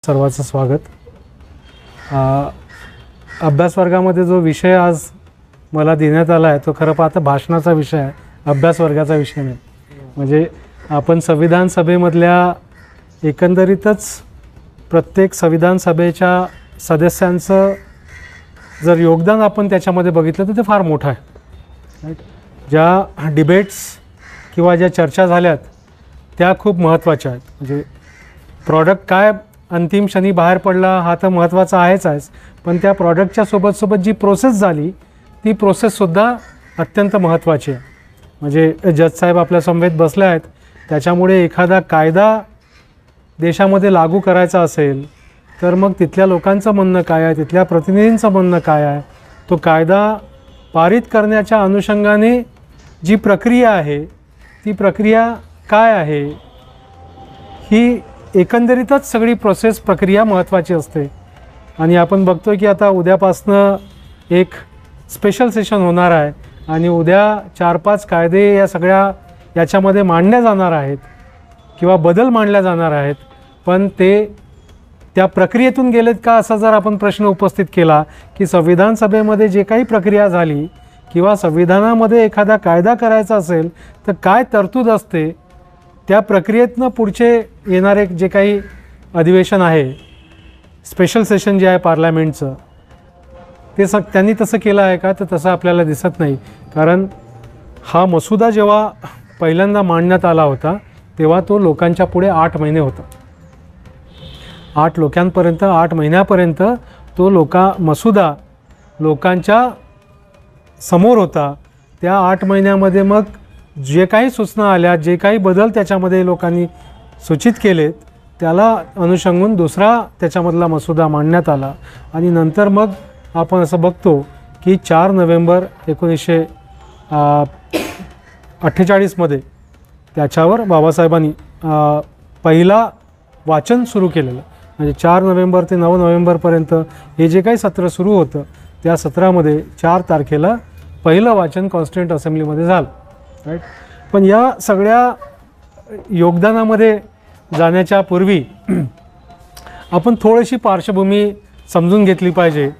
सर्वांचं स्वागत। अभ्यास वर्गामध्ये जो विषय आज मला देण्यात आला आहे तो खरं पाहता भाषणाचा विषय आहे, अभ्यास वर्गाचा विषय नाही। म्हणजे आपण संविधान सभेमधल्या एकंदरीतच प्रत्येक संविधान सभेच्या सदस्यांचं जर योगदान आपण त्याच्यामध्ये बघितलं तर ते फार मोठं आहे। ज्या डिबेट्स किंवा ज्या चर्चा झाल्यात त्या खूप महत्त्वाच्या आहेत। म्हणजे प्रॉडक्ट काय अंतिम क्षणी बाहेर पडला हा तर महत्त्वाचा आहेच, पण त्या प्रॉडक्टच्या सोबत जी प्रोसेस झाली ती प्रोसेससुद्धा अत्यंत महत्त्वाची आहे। म्हणजे जज साहेब आपल्या समवेत बसले आहेत, त्याच्यामुळे एखादा कायदा देशामध्ये लागू करायचा असेल तर मग तिथल्या लोकांचं म्हणणं काय आहे, तिथल्या प्रतिनिधींचं म्हणणं काय आहे, तो कायदा पारित करण्याच्या अनुषंगाने जी प्रक्रिया आहे ती प्रक्रिया काय आहे, ही एकंदरीतच सगळी प्रोसेस प्रक्रिया महत्त्वाची असते। आणि आपण बघतोय की आता उद्यापासनं एक स्पेशल सेशन होणार आहे आणि उद्या 4-5 कायदे या सगळ्या याच्यामध्ये मांडल्या जाणार आहेत किंवा बदल मांडल्या जाणार आहेत, पण ते त्या प्रक्रियेतून गेलेत का असा जर आपण प्रश्न उपस्थित केला की संविधान सभेमध्ये जे काही प्रक्रिया झाली किंवा संविधानामध्ये एखादा कायदा करायचा असेल तर काय तरतूद असते, त्या प्रक्रियेतनं पुढचे येणारे जे काही अधिवेशन आहे, स्पेशल सेशन जे आहे पार्लमेंटचं, ते त्यांनी तसं केलं आहे का तर तसं आपल्याला दिसत नाही। कारण हा मसुदा जेव्हा पहिल्यांदा मांडण्यात आला होता तेव्हा तो लोकांच्या पुढे 8 महिने होता। 8 महिन्यापर्यंत तो मसुदा लोकांच्या समोर होता। त्या 8 महिन्यामध्ये मग जे काही सूचना आल्या, जे काही बदल त्याच्यामध्ये लोकांनी सूचित केलेत त्याला अनुषंगून दुसरा त्याच्यामधला मसुदा मांडण्यात आला। आणि नंतर मग आपण असं बघतो की 4 नोव्हेंबर 1948 मध्ये त्याच्यावर बाबासाहेबांनी पहिला वाचन सुरू केलेलं। म्हणजे 4 नोव्हेंबर ते 9 नोव्हेंबरपर्यंत हे जे काही सत्र सुरू होतं त्या सत्रामध्ये 4 तारखेला पहिलं वाचन कॉन्स्टिट्यूंट असेंब्लीमध्ये झालं, राईट। पण या सगळ्या योगदानामध्ये जाण्याच्या पूर्वी आपण थोडीशी पार्श्वभूमी समजून घेतली पाहिजे,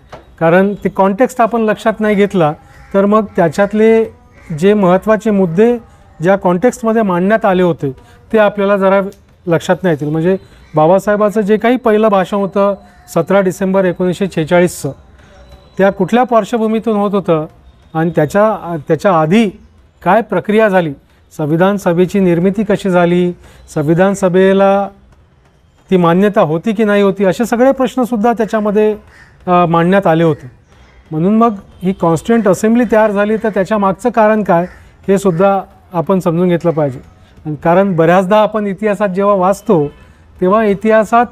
कारण ते कॉन्टेक्स्ट आपण लक्षात नाही घेतला तर मग त्याच्यातले जे महत्त्वाचे मुद्दे ज्या कॉन्टेक्स्टमध्ये मांडण्यात आले होते ते आपल्याला जरा लक्षात नाही येतील। म्हणजे बाबासाहेबाचं जे काही पहिलं भाषण होतं 17 डिसेंबर 1946चं, त्या कुठल्या पार्श्वभूमीतून होत होतं आणि त्याच्या आधी काय प्रक्रिया झाली, संविधान सभेची निर्मिती कशी झाली, संविधान सभेला ती मान्यता होती की नाही होती, असे सगळे प्रश्नसुद्धा त्याच्यामध्ये मांडण्यात आले होते। म्हणून मग ही कॉन्स्टिट्यूंट असेंब्ली तयार झाली तर त्याच्या मागचं कारण काय हे सुद्धा आपण समजून घेतलं पाहिजे। कारण बऱ्याचदा आपण इतिहासात जेव्हा वाचतो तेव्हा इतिहासात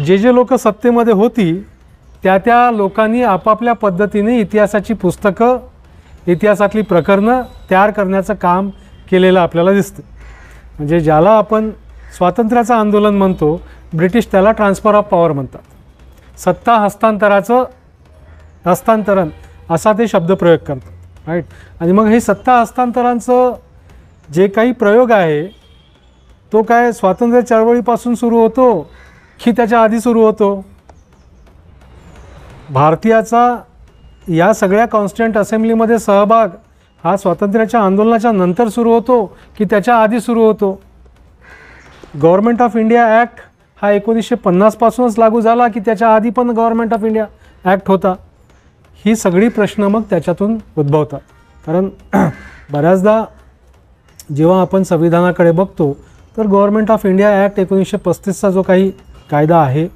जे लोक सत्तेमध्ये होती त्या लोकांनी आपापल्या पद्धतीने इतिहासाची पुस्तकं, इतिहासातली प्रकरणं तयार करण्याचं काम केलेलं आपल्याला दिसतं। म्हणजे ज्याला आपण स्वातंत्र्याचं आंदोलन म्हणतो, ब्रिटिश त्याला ट्रान्सफर ऑफ पॉवर म्हणतात, सत्ता हस्तांतरण असा ते शब्दप्रयोग करतात, राईट। आणि मग हे सत्ता हस्तांतरांचं जे काही प्रयोग आहे तो काय स्वातंत्र्य चळवळीपासून सुरू होतो की त्याच्या आधी सुरू होतो? भारतीयाचा या सगळ्या कॉन्स्टिट्यूंट असेंब्लीमध्ये सहभाग हा स्वातंत्र्याच्या आंदोलनाच्या नंतर सुरू होतो की त्याच्या आधी सुरू होतो? गव्हर्नमेंट ऑफ इंडिया ॲक्ट हा 1950 पासूनच लागू झाला की त्याच्या आधी पण गव्हर्नमेंट ऑफ इंडिया ॲक्ट होता? ही सगळी प्रश्न मग त्याच्यातून उद्भवतात। कारण बऱ्याचदा जेव्हा आपण संविधानाकडे बघतो तर गव्हर्नमेंट ऑफ इंडिया ॲक्ट 1935चा जो काही कायदा आहे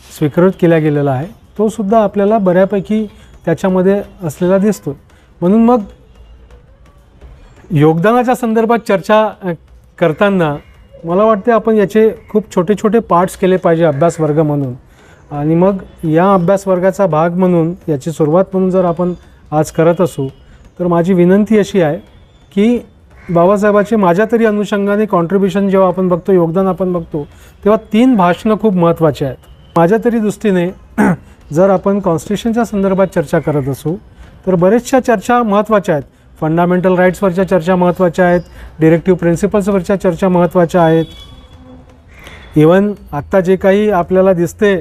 स्वीकृत केला गेलेला आहे तो सुद्धा आपल्याला बऱ्यापैकी त्याच्यामध्ये असलेला दिसतो। म्हणून मग योगदानाच्या संदर्भात चर्चा करताना मला वाटते आपण याचे खूप छोटे छोटे पार्ट्स केले पाहिजे अभ्यास वर्ग म्हणून। आणि मग या अभ्यास वर्गाचा भाग म्हणून याची सुरुवात म्हणून जर आपण आज करत असू तर माझी विनंती अशी आहे की बाबासाहेबांचे माझ्या तरी अनुषंगाने कॉन्ट्रिब्युशन जेव्हा आपण बघतो, योगदान आपण बघतो, तेव्हा 3 भाषणं खूप महत्त्वाची आहेत। माझ्या तरी दृष्टीने जर आपण कॉन्स्टिट्यूशनच्या संदर्भात चर्चा करत असू तर बरेचशा चर्चा महत्त्वाच्या आहेत। फंडामेंटल राईट्सवरच्या चर्चा महत्त्वाच्या आहेत, डिरेक्टिव्ह प्रिन्सिपल्सवरच्या चर्चा महत्त्वाच्या आहेत, इवन आत्ता जे काही आपल्याला दिसते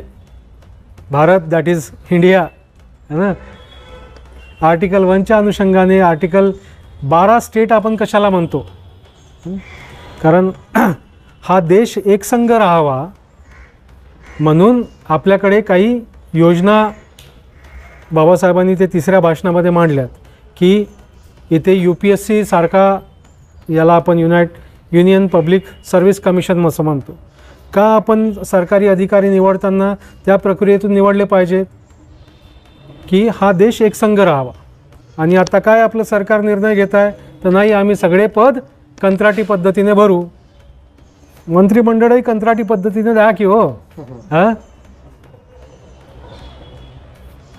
भारत दॅट इज इंडिया है ना, आर्टिकल 1च्या अनुषंगाने आर्टिकल 12 स्टेट आपण कशाला म्हणतो, कारण हा देश एकसंघ राहावा म्हणून आपल्याकडे काही योजना बाबासाहेबांनी ते तिसऱ्या भाषणामध्ये मांडल्यात की इथे UPSC सारखा, याला आपण युनियन पब्लिक सर्व्हिस कमिशन असं म्हणतो, का आपण सरकारी अधिकारी निवडताना त्या प्रक्रियेतून निवडले पाहिजेत की हा देश एकसंघ राहावा. आणि आता काय आपलं सरकार निर्णय घेत आहे तर नाही, आम्ही सगळे पद कंत्राटी पद्धतीने भरू. मंत्रिमंडळही कंत्राटी पद्धतीने द्या की हो. हां,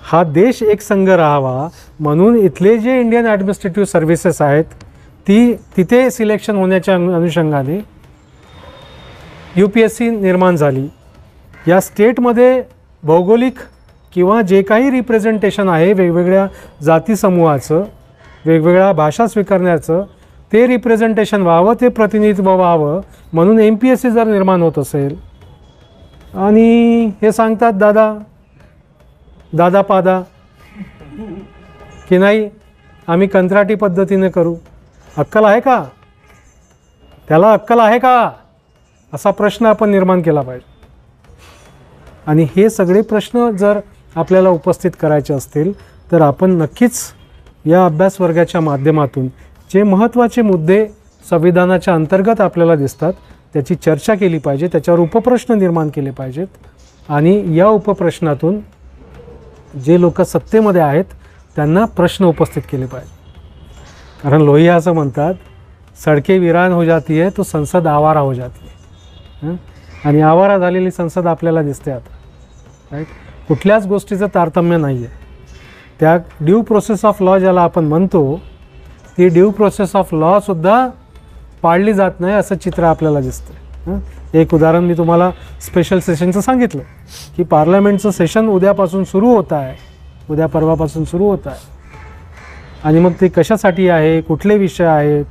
हा देश एकसंघ राहावा म्हणून इथले जे इंडियन ॲडमिनिस्ट्रेटिव्ह सर्व्हिसेस आहेत तिथे सिलेक्शन होण्याच्या अनुषंगाने UPSC निर्माण झाली. या स्टेटमध्ये भौगोलिक किंवा जे काही रिप्रेझेंटेशन आहे वेगवेगळ्या जाती समूहाचं, वेगवेगळ्या भाषा स्वीकारण्याचं, ते रिप्रेझेंटेशन व्हावं, ते प्रतिनिधित्व व्हावं म्हणून MPSC जर निर्माण होत असेल आणि हे सांगतात दादा पादा की नाही आम्ही कंत्राटी पद्धतीने करू, अक्कल आहे का त्याला, अक्कल आहे का, असा प्रश्न आपण निर्माण केला पाहिजे. आणि हे सगळे प्रश्न जर आपल्याला उपस्थित करायचे असतील तर आपण नक्कीच या अभ्यास वर्गाच्या माध्यमातून जे महत्त्वाचे मुद्दे संविधानाच्या अंतर्गत आपल्याला दिसतात त्याची चर्चा केली पाहिजे, त्याच्यावर उपप्रश्न निर्माण केले पाहिजेत. आणि या उपप्रश्नातून जे लोक सत्तेमध्ये आहेत त्यांना प्रश्न उपस्थित केले पाहिजे. कारण लोहिया असं म्हणतात, सडके वीरान हो जाती है तो संसद आवारा हो जाती है. आणि आवारा झालेली संसद आपल्याला दिसते आता, राईट. कुठल्याच गोष्टीचं तारतम्य नाही आहे. त्या ड्यू प्रोसेस ऑफ लॉ ज्याला आपण म्हणतो ती ड्यू प्रोसेस ऑफ लॉसुद्धा पाळली जात नाही असं चित्र आपल्याला दिसतं. एक उदाहरण मी तुम्हाला स्पेशल सेशनचं सांगितलं की पार्लमेंटचं सेशन उद्यापासून सुरू होत आहे, उद्या परवापासून सुरू होत आहे. आणि मग ते कशासाठी आहे, कुठले विषय आहेत,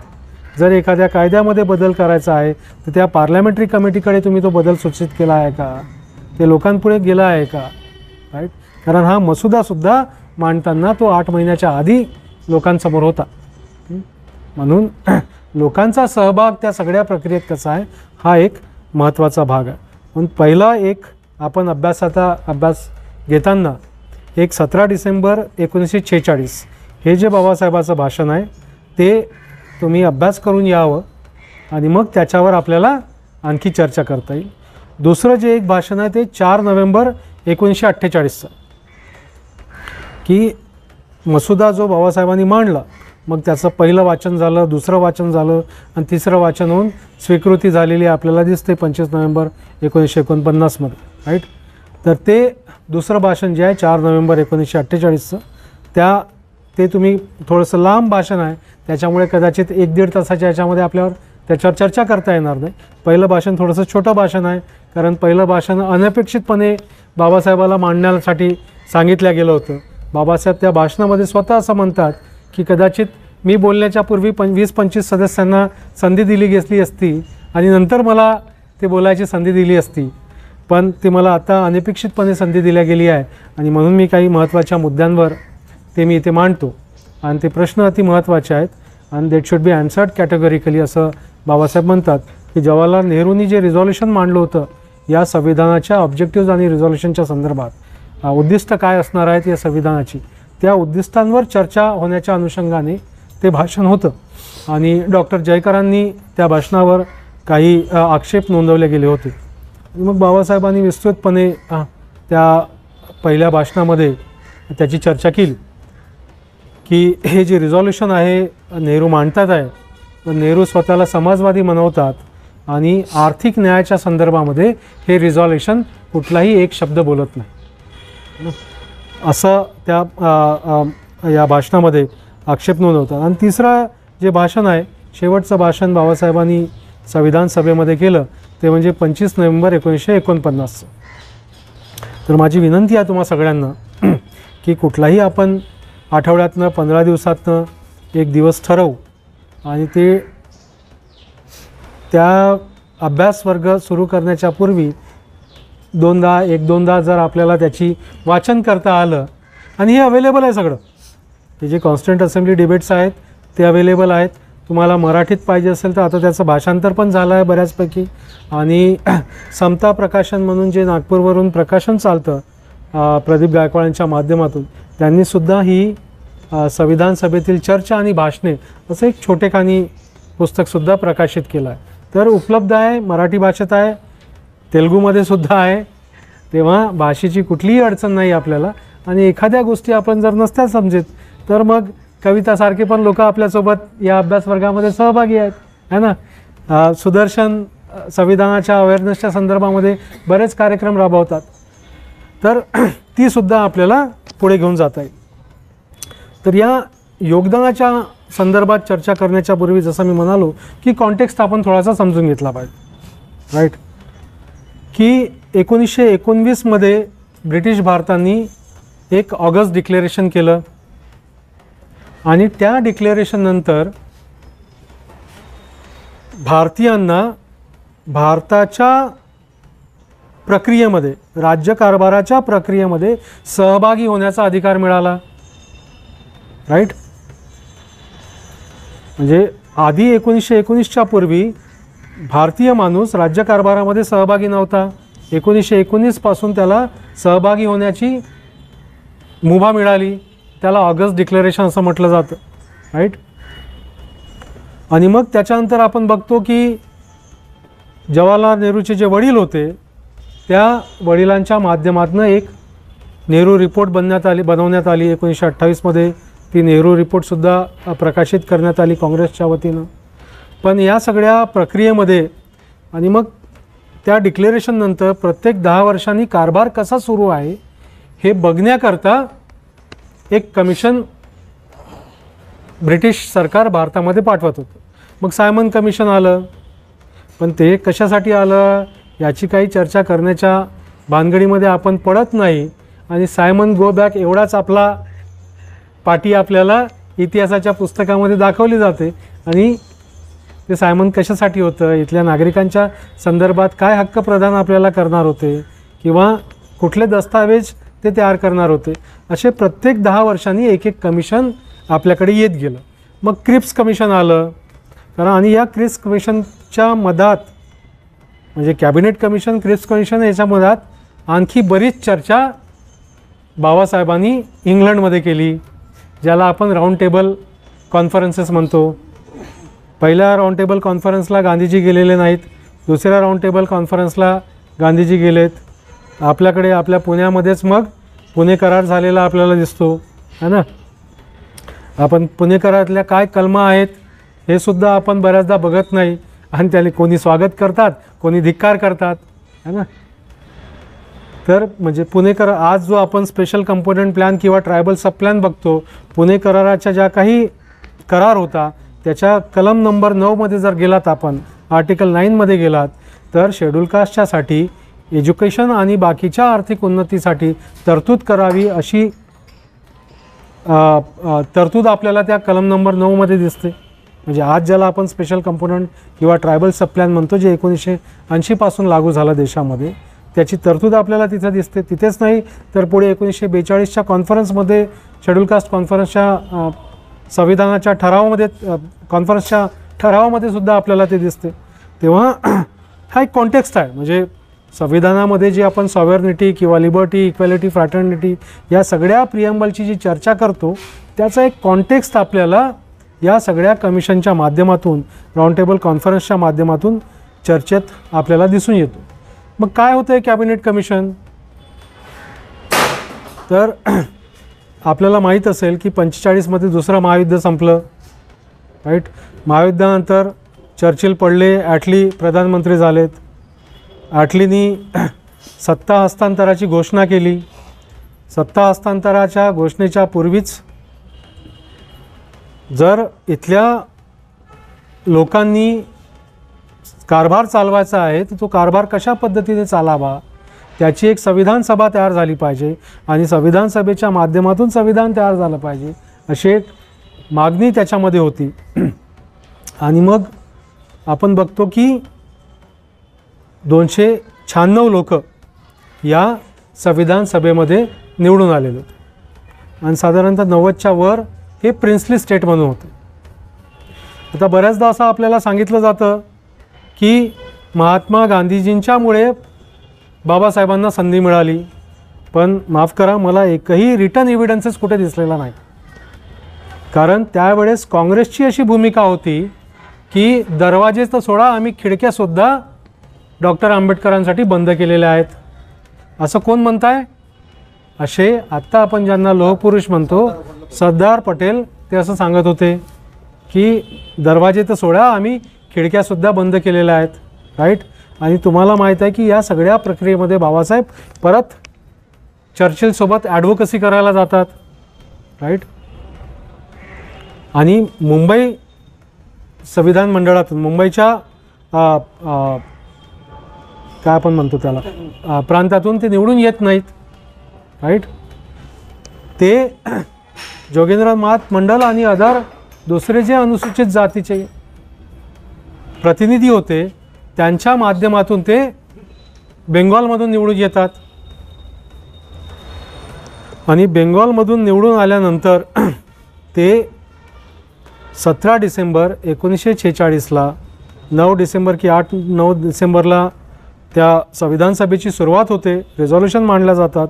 जर एखाद्या कायद्यामध्ये बदल करायचा आहे तर त्या पार्लमेंटरी कमिटीकडे तुम्ही तो बदल सूचित केला आहे का, ते लोकांपुढे गेला आहे का, राईट. कारण हा मसुदासुद्धा मांडताना तो 8 महिन्याच्या आधी लोकांसमोर होता. म्हणून लोकांचा सहभाग त्या सगळ्या प्रक्रियेत कसा आहे हा एक महत्त्वाचा भाग आहे. म्हणून पहिला एक आपण अभ्यास घेताना एक 17 डिसेंबर 1946 हे जे बाबासाहेबाचं भाषण आहे ते तुम्ही अभ्यास करून यावं आणि मग त्याच्यावर आपल्याला आणखी चर्चा करता येईल. दुसरं जे एक भाषण आहे ते 4 नोव्हेंबर 1948चं की मसुदा जो बाबासाहेबांनी मांडला मग त्याचं पहिलं वाचन झालं, दुसरं वाचन झालं आणि तिसरं वाचन होऊन स्वीकृती झालेली आपल्याला दिसते 25 नोव्हेंबर 1949मध्ये, राईट. तर ते दुसरं भाषण जे आहे 4 नोव्हेंबर 1948चं ते तुम्ही थोडंसं लांब भाषण आहे त्याच्यामुळे कदाचित 1-1.5 तासाच्या याच्यामध्ये आपल्यावर त्याच्यावर चर्चा करता येणार नाही. पहिलं भाषण थोडंसं छोटं भाषण आहे कारण पहिलं भाषण अनपेक्षितपणे बाबासाहेबाला मांडण्यासाठी सांगितलं गेलं होतं. बाबासाहेब त्या भाषणामध्ये स्वतः असं म्हणतात की कदाचित मी बोलण्याच्या पूर्वी 20-25 सदस्यांना संधी दिली गेली असती आणि नंतर मला ते बोलायची संधी दिली असती, पण ती मला आता अनपेक्षितपणे संधी दिल्या गेली आहे आणि म्हणून मी काही महत्त्वाच्या मुद्द्यांवर ते मी इथे मांडतो आणि ते प्रश्न अति महत्त्वाचे आहेत आणि दॅट शुड बी आन्सर्ड कॅटेगोरिकली असं बाबासाहेब म्हणतात की जवाहरलाल नेहरूंनी जे रिझॉल्युशन मांडलं होतं या संविधानाच्या ऑब्जेक्टिव्ज आणि रिझॉल्युशनच्या संदर्भात उद्दिष्ट काय असणार आहेत या संविधानाची, त्या उद्दिष्टांवर चर्चा होण्याच्या अनुषंगाने ते भाषण होतं. आणि डॉक्टर जयकरांनी त्या भाषणावर काही आक्षेप नोंदवले गेले होते. मग बाबासाहेबांनी विस्तृतपणे त्या पहिल्या भाषणामध्ये त्याची चर्चा केली की हे जे रिझॉल्युशन आहे नेहरू मांडतात आहे पण नेहरू स्वतःला समाजवादी म्हणवतात आणि आर्थिक न्यायाच्या संदर्भामध्ये हे रिझॉल्युशन कुठलाही एक शब्द बोलत नाही असं त्या या भाषणामध्ये आक्षेप नोंदवतात. आणि तिसरं जे भाषण आहे शेवटचं भाषण बाबासाहेबांनी संविधान सभेमध्ये केलं ते म्हणजे 25 नोव्हेंबर 1949. तर माझी विनंती आहे तुम्हा सगळ्यांना की कुठलाही आपण आठवड्यातनं 15 दिवसातनं एक दिवस ठरवू आणि ते त्या अभ्यास वर्ग सुरू करण्याच्या पूर्वी एक दोनदा जर आपल्याला त्याची वाचन करता आलं, आणि हे अवेलेबल आहे सगळं, हे जे कॉन्स्टंट असेंब्ली डिबेट्स आहेत ते अवेलेबल आहेत. तुम्हाला मराठीत पाहिजे असेल तर आता त्याचं भाषांतर पण झालं आहे बऱ्याचपैकी. आणि समता प्रकाशन म्हणून जे नागपूरवरून प्रकाशन चालतं प्रदीप गायकवाडांच्या माध्यमातून, त्यांनीसुद्धा ही संविधान सभेतील चर्चा आणि भाषणे असं एक छोटेखानी पुस्तकसुद्धा प्रकाशित केलं आहे. तर उपलब्ध आहे, मराठी भाषेत आहे, तेलुगूमध्ये सुद्धा आहे. तेव्हा भाषेची कुठलीही अडचण नाही आपल्याला. आणि एखाद्या गोष्टी आपण जर नसत्या समजेत तर मग कवितासारखे पण लोक आपल्यासोबत या अभ्यास वर्गामध्ये सहभागी आहेत, है ना. सुदर्शन संविधानाच्या अवेअरनेसच्या संदर्भामध्ये बरेच कार्यक्रम राबवतात, तर तीसुद्धा आपल्याला पुढे घेऊन जाता येईल. तर या योगदानाच्या संदर्भात चर्चा करण्याच्या पूर्वी जसं मी म्हणालो की कॉन्टेक्स्ट आपण थोडासा समजून घेतला पाहिजे, राईट. की 1919मध्ये ब्रिटिश भारतांनी एक ऑगस्ट डिक्लेरेशन केलं, आणि त्या डिक्लेरेशननंतर भारतीयांना भारताच्या प्रक्रियेमध्ये, राज्यकारभाराच्या प्रक्रियेमध्ये सहभागी होण्याचा अधिकार मिळाला, राईट. म्हणजे आधी 1919च्या पूर्वी भारतीय माणूस राज्यकारभारामध्ये सहभागी नव्हता. 1919 पासून त्याला सहभागी होण्याची मुभा मिळाली, त्याला ऑगस्ट डिक्लेरेशन असं म्हटलं जातं, राईट. आणि मग त्याच्यानंतर आपण बघतो की जवाहरलाल नेहरूचे जे वडील होते त्या वडिलांच्या माध्यमातून एक नेहरू रिपोर्ट बनवण्यात आली 1928मध्ये. ती नेहरू रिपोर्टसुद्धा प्रकाशित करण्यात आली काँग्रेसच्या वतीनं. पण या सगळ्या प्रक्रियेमध्ये आणि मग त्या डिक्लेरेशननंतर प्रत्येक 10 वर्षांनी कारभार कसा सुरू आहे हे बघण्याकरता एक कमिशन ब्रिटिश सरकार भारतामध्ये पाठवत होतं. मग सायमन कमिशन आलं, पण ते कशासाठी आलं याची काही चर्चा करण्याच्या भानगडीमध्ये आपण पडत नाही. आणि सायमन गो बॅक एवढाच आपला पाठी आपल्याला इतिहासाच्या पुस्तकामध्ये दाखवली जाते. आणि ते सायमन कशासाठी होतं, इथल्या नागरिकांच्या संदर्भात काय हक्क प्रदान आपल्याला करणार होते, किंवा कुठले दस्तावेज ते तयार करणार होते, असे प्रत्येक 10 वर्षांनी एक एक कमिशन आपल्याकडे येत गेलं. मग क्रिप्स कमिशन आलं, कारण आणि या क्रिप्स कमिशनच्या मधात म्हणजे कॅबिनेट कमिशन, क्रिप्स कमिशन याच्या मधात आणखी बरीच चर्चा बाबासाहेबांनी इंग्लंडमध्ये केली, ज्याला आपण राऊंड टेबल कॉन्फरन्सेस म्हणतो. पहिल्या राऊंड टेबल कॉन्फरन्सला गांधीजी गेलेले नाहीत, दुसऱ्या राऊंड टेबल कॉन्फरन्सला गांधीजी गेलेत. आपल्याकडे आपल्या पुण्यामध्येच मग पुणे करार झालेला आपल्याला दिसतो, है ना. आपण पुणे करारातल्या काय कलमा आहेत हे सुद्धा आपण बऱ्याचदा बघत नाही, आणि त्याने कोणी स्वागत करतात, कोणी धिक्कार करतात, है ना. तर म्हणजे पुणे करार, आज जो आपण स्पेशल कंपोनंट प्लॅन किंवा ट्रायबल सब प्लॅन बघतो, पुणे कराराच्या ज्या काही करार होता त्याच्या कलम नंबर 9मध्ये जर गेलात आपण, आर्टिकल 9मध्ये गेलात, तर शेड्यूल कास्टच्यासाठी एज्युकेशन आणि बाकीच्या आर्थिक उन्नतीसाठी तरतूद करावी अशी तरतूद आपल्याला त्या कलम नंबर 9मध्ये दिसते. म्हणजे आज ज्याला आपण स्पेशल कंपोनंट किंवा ट्रायबल सब प्लॅन म्हणतो, जे 1980 पासून लागू झालं देशामध्ये, त्याची तरतूद आपल्याला तिथे दिसते. तिथेच नाही तर पुढे 1942च्या कॉन्फरन्समध्ये, शेड्यूल कास्ट कॉन्फरन्सच्या संविधानाच्या ठरावामध्ये, कॉन्फरन्सच्या ठरावामध्ये सुद्धा आपल्याला ते दिसते. तेव्हा हा एक कॉन्टेक्स्ट आहे. म्हणजे संविधानामध्ये जी आपण सॉव्हर्निटी किंवा लिबर्टी, इक्वॅलिटी, फ्रॅटर्निटी या सगळ्या प्रिएम्बलची जी चर्चा करतो त्याचा एक कॉन्टेक्स्ट आपल्याला या सगळ्या कमिशनच्या माध्यमातून, राऊंड टेबल कॉन्फरन्सच्या माध्यमातून चर्चेत आपल्याला दिसून येतो. मग काय होतं आहे कॅबिनेट कमिशन? तर आपल्याला माहीत असेल की 45मध्ये दुसरं महायुद्ध संपलं, राईट. महायुद्धानंतर चर्चिल पडले, ॲटली प्रधानमंत्री झालेत. ॲटलीनी सत्ता हस्तांतराची घोषणा केली. सत्ता हस्तांतराच्या घोषणेच्या पूर्वीच जर इथल्या लोकांनी कारभार चालवायचा आहे तर तो कारभार कशा पद्धतीने चालावा त्याची एक संविधान सभा तयार झाली पाहिजे, आणि संविधान सभेच्या माध्यमातून संविधान तयार झालं पाहिजे अशी एक मागणी त्याच्यामध्ये होती. आणि मग आपण बघतो की 296 लोक या संविधान सभेमध्ये निवडून आलेले होते आणि साधारणतः 90च्या वर हे प्रिन्सली स्टेट म्हणून होते. आता बऱ्याचदा असं आपल्याला सांगितलं जातं की महात्मा गांधीजींच्यामुळे बाबासाहेबांना संधी मिळाली, पण माफ करा, मला एकही रिटर्न एव्हिडन्सेस कुठे दिसलेला नाही. कारण त्यावेळेस काँग्रेसची अशी भूमिका होती की दरवाजे तर सोडा, आम्ही खिडक्यासुद्धा डॉक्टर आंबेडकरांसाठी बंद केलेल्या आहेत. असं कोण म्हणताय? असे आत्ता आपण ज्यांना लोहपुरुष म्हणतो, सरदार पटेल, ते असं सांगत होते की दरवाजे तर सोडा, आम्ही खिडक्यासुद्धा बंद केलेल्या आहेत. राईट. आणि तुम्हाला माहीत आहे की या सगळ्या प्रक्रियेमध्ये बाबासाहेब परत चर्चिलसोबत ॲडव्होकसी करायला जातात. राईट. आणि मुंबई संविधान मंडळातून, मुंबईच्या काय आपण म्हणतो त्याला, प्रांतातून ते निवडून येत नाहीत. राईट. ते जोगेंद्रनाथ मंडल आणि अदर दुसरे जे अनुसूचित जातीचे प्रतिनिधी होते, त्यांच्या माध्यमातून ते बेंगॉलमधून निवडून येतात. आणि बेंगॉलमधून निवडून आल्यानंतर ते 17 डिसेंबर 1946ला 9 डिसेंबर की 8-9 डिसेंबरला त्या संविधान सभेची सुरुवात होते. रिझॉल्युशन मांडल्या जातात.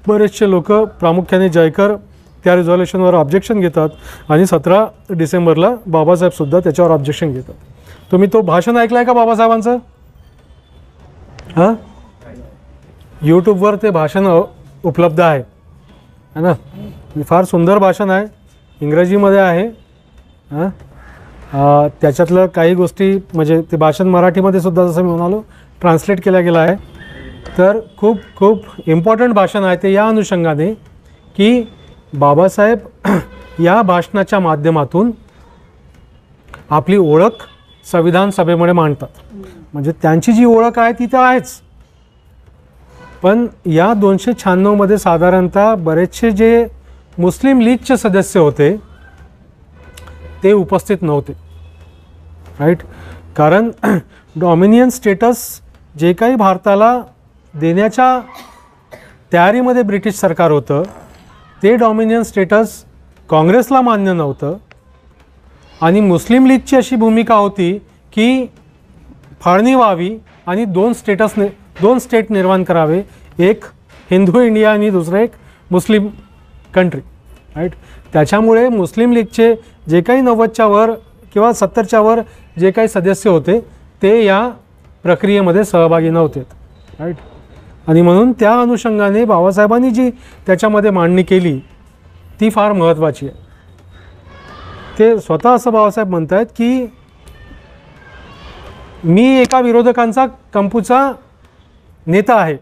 बरेचसे लोक, प्रामुख्याने जयकर, त्या रिझॉल्युशनवर ऑब्जेक्शन घेतात आणि 17 डिसेंबरला बाबासाहेबसुद्धा त्याच्यावर ऑब्जेक्शन घेतात. तुम्ही तो भाषण ऐकलं आहे का बाबासाहेबांचं? हां, यूट्यूबवर ते भाषण उपलब्ध आहे ना. फार सुंदर भाषण आहे, इंग्रजीमध्ये आहे. हां, त्याच्यातलं काही गोष्टी, म्हणजे ते भाषण मराठीमध्ये सुद्धा, जसं मी म्हणालो, ट्रान्सलेट केलं गेलं आहे. तर खूप खूप इम्पॉर्टंट भाषण आहे ते या अनुषंगाने की बाबासाहेब या भाषणाच्या माध्यमातून आपली ओळख संविधान सभेमध्ये मांडतात. म्हणजे त्यांची जी ओळख आहे ती तर आहेच, पण या 296मध्ये साधारणतः बरेचसे जे मुस्लिम लीगचे सदस्य होते ते उपस्थित नव्हते. राईट. कारण डॉमिनियन स्टेटस जे काही भारताला देण्याच्या तयारीमध्ये ब्रिटिश सरकार होतं, ते डॉमिनियन स्टेटस काँग्रेसला मान्य नव्हतं. आणि मुस्लिम लीगची अशी भूमिका होती की फाळणी व्हावी आणि 2 स्टेट निर्माण करावे, एक हिंदू इंडिया आणि दुसरं एक मुस्लिम कंट्री. राईट. त्याच्यामुळे मुस्लिम लीगचे जे काही 90च्या वर किंवा 70च्या वर जे काही सदस्य होते ते या प्रक्रियेमध्ये सहभागी नव्हते. राईट. आणि म्हणून त्या अनुषंगाने बाबासाहेबांनी जी त्याच्यामध्ये मांडणी केली ती फार महत्त्वाची आहे. ते स्वतः असं बाबासाहेब म्हणत आहेत की मी एका विरोधकांचा कंपूचा नेता आहे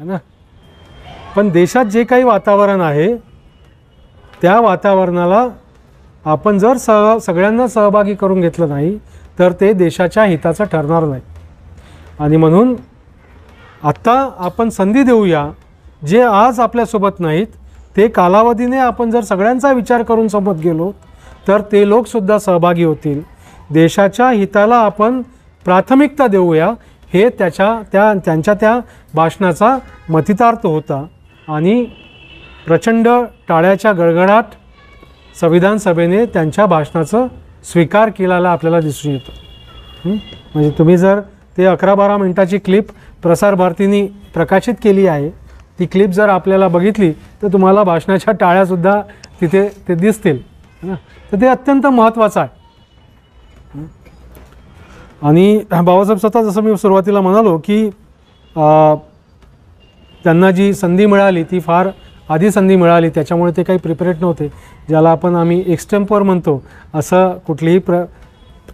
ना, पण देशात जे काही वातावरण आहे त्या वातावरणाला आपण जर सगळ्यांना सहभागी करून घेतलं नाही तर ते देशाच्या हिताचं ठरणार नाही. आणि म्हणून आत्ता आपण संधी देऊया, जे आज आपल्यासोबत नाहीत ते कालावधीने आपण जर सगळ्यांचा विचार करून सोबत गेलो तर ते लोकसुद्धा सहभागी होतील. देशाच्या हिताला आपण प्राथमिकता देऊया, हे त्यांच्या त्या भाषणाचा मतितार्थ होता. आणि प्रचंड टाळ्याच्या गडगडाट संविधान सभेने त्यांच्या भाषणाचं स्वीकार केलेला आपल्याला दिसून येतं. म्हणजे तुम्ही जर ते 11-12 मिनिटाची क्लिप प्रसार भारतीने प्रकाशित केली आहे, ती क्लिप जर आपल्याला बघितली तर तुम्हाला भाषणाच्या टाळ्यासुद्धा तिथे ते दिसतील. तर ते अत्यंत महत्त्वाचं आहे. आणि बाबासाहेब स्वतः, जसं मी सुरुवातीला म्हणालो की त्यांना जी संधी मिळाली ती फार आधी संधी मिळाली, त्याच्यामुळे ते काही प्रिपेरेड नव्हते. ज्याला आम्ही एक्सटेम्पोर म्हणतो, असं कुठलीही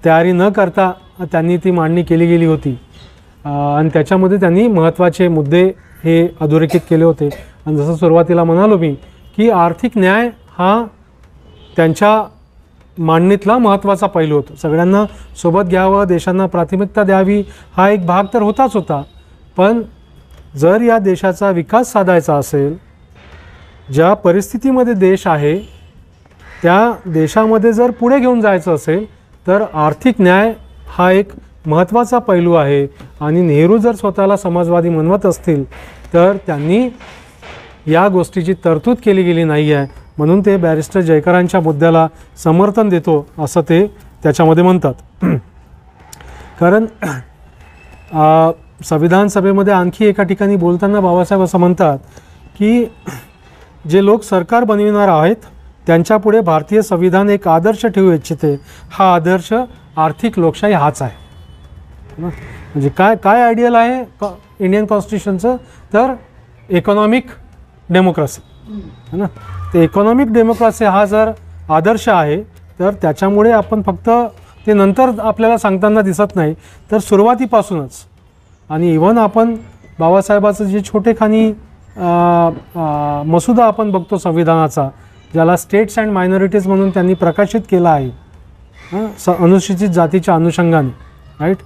तयारी न करता त्यांनी ती मांडणी केली गेली होती. आणि त्याच्यामध्ये त्यांनी महत्त्वाचे मुद्दे हे अधोरेखित केले होते. आणि जसं सुरुवातीला म्हणालो मी की आर्थिक न्याय हा त्यांच्या मांडणीतला महत्त्वाचा पैलू होता. सगळ्यांना सोबत घ्यावं, देशांना प्राथमिकता द्यावी, हा एक भाग तर होताच होता. पण जर या देशाचा विकास साधायचा असेल, ज्या परिस्थितीमध्ये देश आहे त्या देशामध्ये जर पुढे घेऊन जायचं असेल तर आर्थिक न्याय हा एक महत्त्वाचा पैलू आहे आणि नेहरू जर स्वतःला समाजवादी म्हणवत असतील तर त्यांनी या गोष्टीची तरतूद केली गेली नाही आहे, म्हणून ते बॅरिस्टर जयकरांच्या मुद्द्याला समर्थन देतो असं ते त्याच्यामध्ये म्हणतात. कारण संविधान सभेमध्ये आणखी एका ठिकाणी बोलताना बाबासाहेब असं म्हणतात की जे लोक सरकार बनविणार आहेत त्यांच्यापुढे भारतीय संविधान एक आदर्श ठेवू इच्छिते. हा आदर्श आर्थिक लोकशाही हाच आहे. म्हणजे काय आयडियल आहे इंडियन कॉन्स्टिट्यूशनचं, तर इकॉनॉमिक डेमोक्रेसी है ना. ते इकॉनॉमिक डेमोक्रेसी हा जर आदर्श आहे तर त्याच्यामुळे आपण फक्त ते नंतर आपल्याला सांगताना दिसत नाही, तर सुरुवातीपासूनच. आणि इव्हन आपण बाबासाहेबाचं जे छोटेखानी मसुदा आपण बघतो संविधानाचा, ज्याला स्टेट्स अँड मायनॉरिटीज म्हणून त्यांनी प्रकाशित केला आहे अनुसूचित जातीच्या अनुषंगाने, राईट.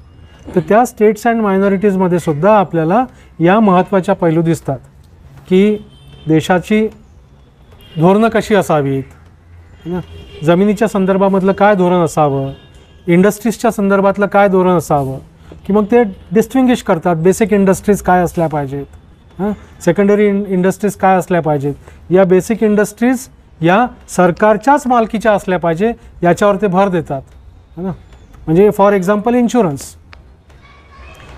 तर त्या स्टेट्स अँड मायनॉरिटीजमध्ये सुद्धा आपल्याला या महत्त्वाच्या पैलू दिसतात की देशाची धोरणं कशी असावीत ना, जमिनीच्या संदर्भामधलं काय धोरण असावं, इंडस्ट्रीजच्या संदर्भातलं काय धोरण असावं, की मग ते डिस्टिंग्विश करतात. बेसिक इंडस्ट्रीज काय असल्या पाहिजेत, सेकंडरी इंडस्ट्रीज काय असल्या पाहिजेत. या बेसिक इंडस्ट्रीज या सरकारच्याच मालकीच्या असल्या पाहिजे याच्यावर ते भर देतात है ना. म्हणजे फॉर एक्झाम्पल इन्शुरन्स,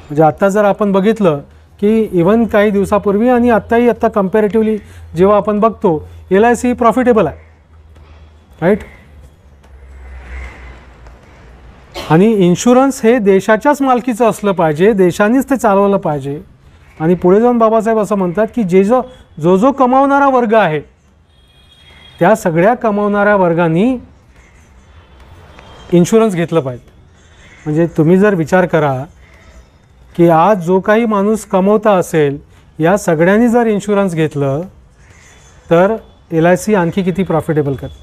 म्हणजे आत्ता जर आपण बघितलं की इव्हन काही दिवसापूर्वी आणि आत्ता कम्पॅरेटिव्हली जेव्हा आपण बघतो LIC ही प्रॉफिटेबल आहे, राईट. आणि इन्शुरन्स हे देशाच्याच मालकीचं असलं पाहिजे, देशानेच ते चालवलं पाहिजे. आणि पुढे जाऊन बाबासाहेब असं म्हणतात की जो कमावणारा वर्ग आहे त्या सगळ्या कमावणाऱ्या वर्गांनी इन्शुरन्स घेतलं पाहिजे. म्हणजे तुम्ही जर विचार करा की आज जो काही माणूस कमवता असेल या सगळ्यांनी जर इन्शुरन्स घेतलं तर LIC आणखी किती प्रॉफिटेबल करते.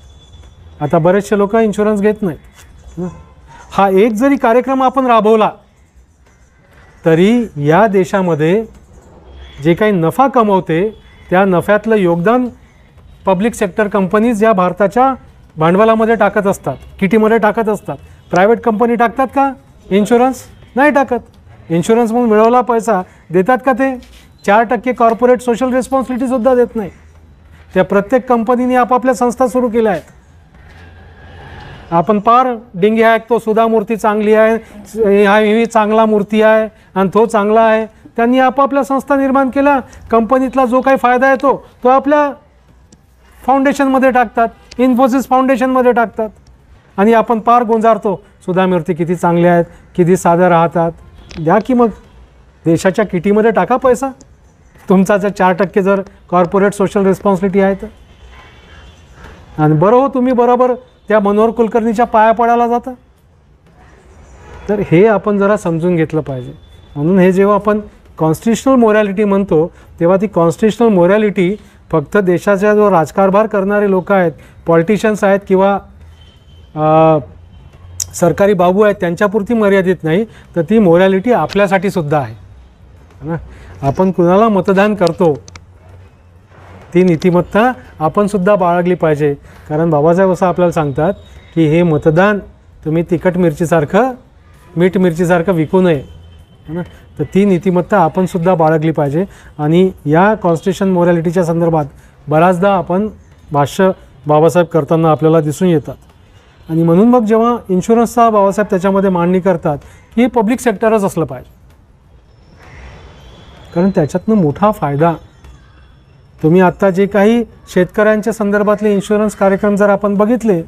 आता बरेचसे लोक इन्शुरन्स घेत नाहीत. हा एक जरी कार्यक्रम आपण राबवला तरी या देशामध्ये जे काही नफा कमवते त्या नफ्यातलं योगदान पब्लिक सेक्टर कंपनीज या भारताच्या भांडवलामध्ये टाकत असतात, किटीमध्ये टाकत असतात. प्रायव्हेट कंपनी टाकतात का इन्शुरन्स? नाही टाकत. इन्शुरन्स म्हणून मिळवला पैसा देतात का ते? 4% कॉर्पोरेट सोशल रिस्पॉन्सिबिलिटीसुद्धा देत नाही. त्या प्रत्येक कंपनीने आपापल्या संस्था सुरू केल्या आहेत. आपण पार डिंगे ऐकतो, सुधा मूर्ती चांगली आहे, ही चांगला मूर्ती आहे आणि तो चांगला आहे. त्यांनी आपापल्या संस्था निर्माण केल्या. कंपनीतला जो काही फायदा येतो तो आपल्या फाउंडेशनमध्ये टाकतात, इन्फोसिस फाउंडेशनमध्ये टाकतात. आणि आपण पार गोंजारतो, सुधा मूर्ती किती चांगल्या आहेत, किती साध्या राहतात. द्या की मग देशाच्या किटीमध्ये टाका पैसा. तुमचा जर 4% जर कॉर्पोरेट सोशल रिस्पॉन्सिबिलिटी आहे तर. आणि बरं हो, तुम्ही बरोबर त्या मनोहर कुलकर्णीच्या पाया पडायला जाता. तर हे आपण जरा समजून घेतलं पाहिजे. म्हणून हे जेव्हा आपण कॉन्स्टिट्युशनल मोरॅलिटी म्हणतो तेव्हा ती कॉन्स्टिट्युशनल मोरॅलिटी फक्त देशाच्या जो राजकारभार करणारे लोक आहेत, पॉलिटिशियन्स आहेत किंवा सरकारी बाबू आहेत त्यांच्यापुरती मर्यादित नाही, तर ती मोरॅलिटी आपल्यासाठी सुद्धा आहे ना. आपण कुणाला मतदान करतो ती नीतिमत्ता आपण सुद्धा बाळगली पाहिजे. कारण बाबासाहेब असं आपल्याला सांगतात की हे मतदान तुम्ही तिखट मिरचीसारखं, मीठ मिरचीसारखं विकू नये ना. तर ती नीतिमत्ता आपण सुद्धा बाळगली पाहिजे. आणि या कॉन्स्टिट्यूशन मोरॅलिटीच्या संदर्भात बऱ्याचदा आपण भाष्य बाबासाहेब करताना आपल्याला दिसून येतात. आणि म्हणून मग जेव्हा इन्शुरन्सचा बाबासाहेब त्याच्यामध्ये मांडणी करतात की हे पब्लिक सेक्टरच असलं पाहिजे, कारण त्याच्यातनं मोठा फायदा. तुम्ही आत्ता जे काही शेतकऱ्यांच्या संदर्भातले इन्शुरन्स कार्यक्रम जर आपण बघितले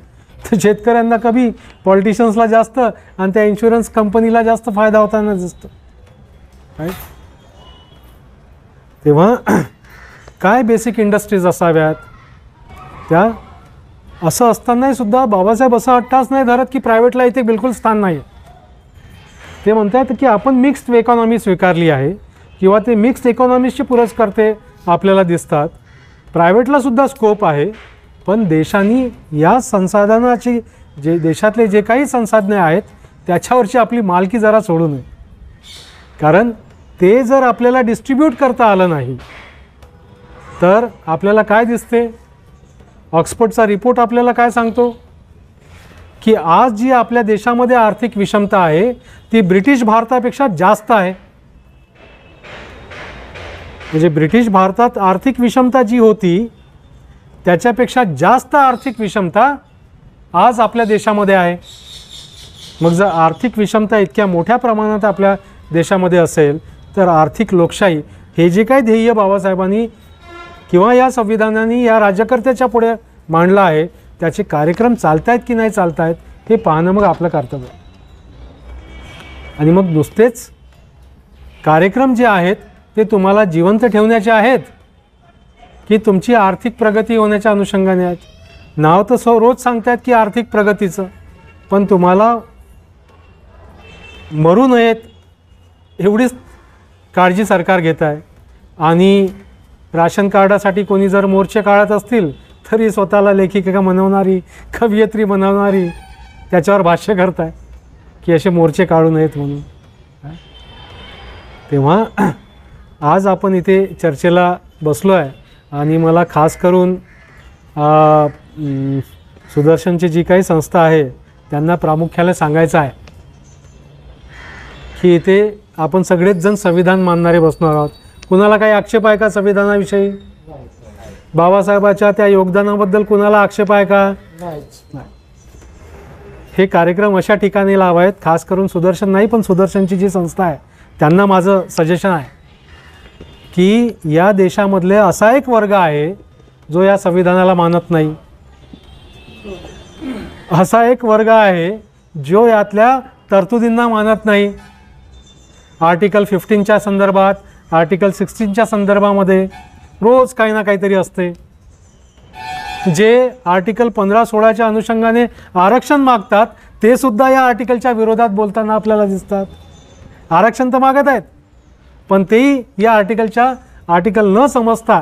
तर शेतकऱ्यांना कमी, पॉलिटिशियन्सला जास्त आणि त्या इन्शुरन्स कंपनीला जास्त फायदा होताना दिसतो, राईट. तेव्हा काय बेसिक इंडस्ट्रीज असाव्यात त्या, असं असतानाही सुद्धा बाबासाहेब असं अट्टास नाही धरत की प्रायव्हेटला इथे बिलकुल स्थान नाही. ते म्हणतात की आपण मिक्स्ड इकॉनॉमी स्वीकारली आहे किंवा ते मिक्स्ड इकॉनॉमीजचे पुरस्कर्ते आपल्याला दिसतात. प्रायव्हेटला सुद्धा स्कोप आहे, पण देशाने या संसाधनाची जे देशातले जे काही संसाधने आहेत त्याच्यावरची आपली मालकी जरा सोडू नये. कारण ते जर आपल्याला डिस्ट्रीब्यूट करता आलं नाही तर आपल्याला काय दिसते, ऑक्सफर्डचा रिपोर्ट आपल्याला काय सांगतो की आज जी आपल्या देशामध्ये आर्थिक विषमता आहे ती ब्रिटिश भारतापेक्षा जास्त आहे. म्हणजे ब्रिटिश भारतात आर्थिक विषमता जी होती त्याच्यापेक्षा जास्त आर्थिक विषमता आज आपल्या देशामध्ये आहे. मग जर आर्थिक विषमता इतक्या मोठ्या प्रमाणात आपल्या देशामध्ये असेल तर आर्थिक लोकशाही हे जे काही ध्येय बाबासाहेबांनी किंवा या संविधानाने या राज्यकर्त्याच्या पुढे मांडलं आहे त्याचे कार्यक्रम चालतायत की नाही चालतायत हे पाहणं मग आपलं कर्तव्य. आणि मग नुसतेच कार्यक्रम जे आहेत ते तुम्हाला जिवंत ठेवण्याचे आहेत की तुमची आर्थिक प्रगती होण्याच्या अनुषंगाने आहेत. नाव तर रोज सांगतायत की आर्थिक प्रगतीचं, पण तुम्हाला मरू नयेत एवढीच काळजी सरकार घेत आहे. आणि राशन कार्डासाठी कोणी जर मोर्चे काढत असतील तरी स्वतःला लेखिका बनवणारी, कवयित्री बनवणारी त्याच्यावर भाष्य करताय की असे मोर्चे काढू नयेत म्हणून. तेव्हा आज आपण इथे चर्चेला बसलो आहे आणि मला खास करून सुदर्शनची जी काही संस्था आहे त्यांना प्रामुख्याने सांगायचं आहे की इथे आपण सगळेच जण संविधान मानणारे बसणार आहोत. कुणाला काही आक्षेप आहे का संविधानाविषयी? बाबासाहेबाच्या त्या योगदानाबद्दल कुणाला आक्षेप आहे का? नाही. हे कार्यक्रम अशा ठिकाणी लावायत, खास करून सुदर्शन नाही पण सुदर्शनची जी संस्था आहे त्यांना माझं सजेशन आहे की या देशामधले असा एक वर्ग आहे जो या संविधानाला मानत नाही. असा एक वर्ग आहे जो यातल्या तरतुदींना मानत नाही. आर्टिकल 15च्या संदर्भात, आर्टिकल 16च्या संदर्भामध्ये रोज काही ना काहीतरी असते. जे आर्टिकल 15-16च्या अनुषंगाने आरक्षण मागतात ते सुद्धा या आर्टिकलच्या विरोधात बोलताना आपल्याला दिसतात. आरक्षण तर मागत आहेत पण तेही या आर्टिकल न समजता,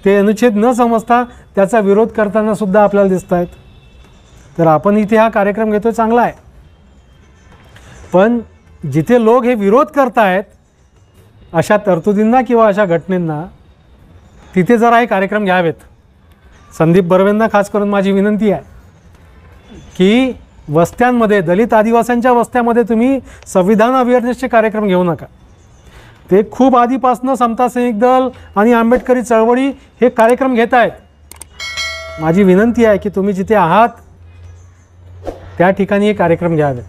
ते अनुच्छेद न समजता त्याचा विरोध करताना सुद्धा आपल्याला दिसत आहेत. तर आपण इथे हा कार्यक्रम घेतो चांगला आहे, पण जिथे लोक हे विरोध करतायत अशा तरतुदींना किंवा अशा घटनेंना तिथे जरा हे कार्यक्रम घ्यावेत. संदीप बर्वेंना खास करून माझी विनंती आहे की वस्त्यांमध्ये, दलित आदिवासींच्या वस्त्यामध्ये तुम्ही संविधान अवेअरनेसचे कार्यक्रम घेऊ नका. ते खूप आधीपासून समता सैनिक दल आणि आंबेडकरी चळवळी हे कार्यक्रम घेत आहेत. माझी विनंती आहे की तुम्ही जिथे आहात त्या ठिकाणी हे कार्यक्रम घ्यावेत.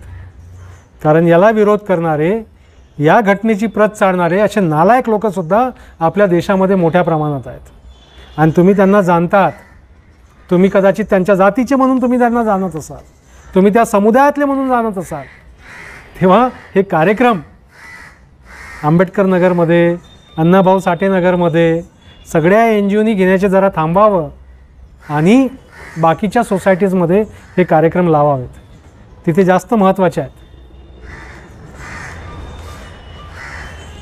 कारण याला विरोध करणारे, या घटनेची प्रत चाळणारे असे नालायक लोकसुद्धा आपल्या देशामध्ये मोठ्या प्रमाणात आहेत. आणि तुम्ही त्यांना जाणतात. तुम्ही कदाचित त्यांच्या जातीचे म्हणून तुम्ही त्यांना जाणत असाल, तुम्ही त्या समुदायातले म्हणून जाणत असाल. तेव्हा हे कार्यक्रम आंबेडकर नगरमध्ये, अण्णाभाऊ साठे नगरमध्ये सगळ्या NGOनी घेण्याचे जरा थांबावं आणि बाकीच्या सोसायटीजमध्ये हे कार्यक्रम लावावेत. तिथे जास्त महत्त्वाचे आहेत.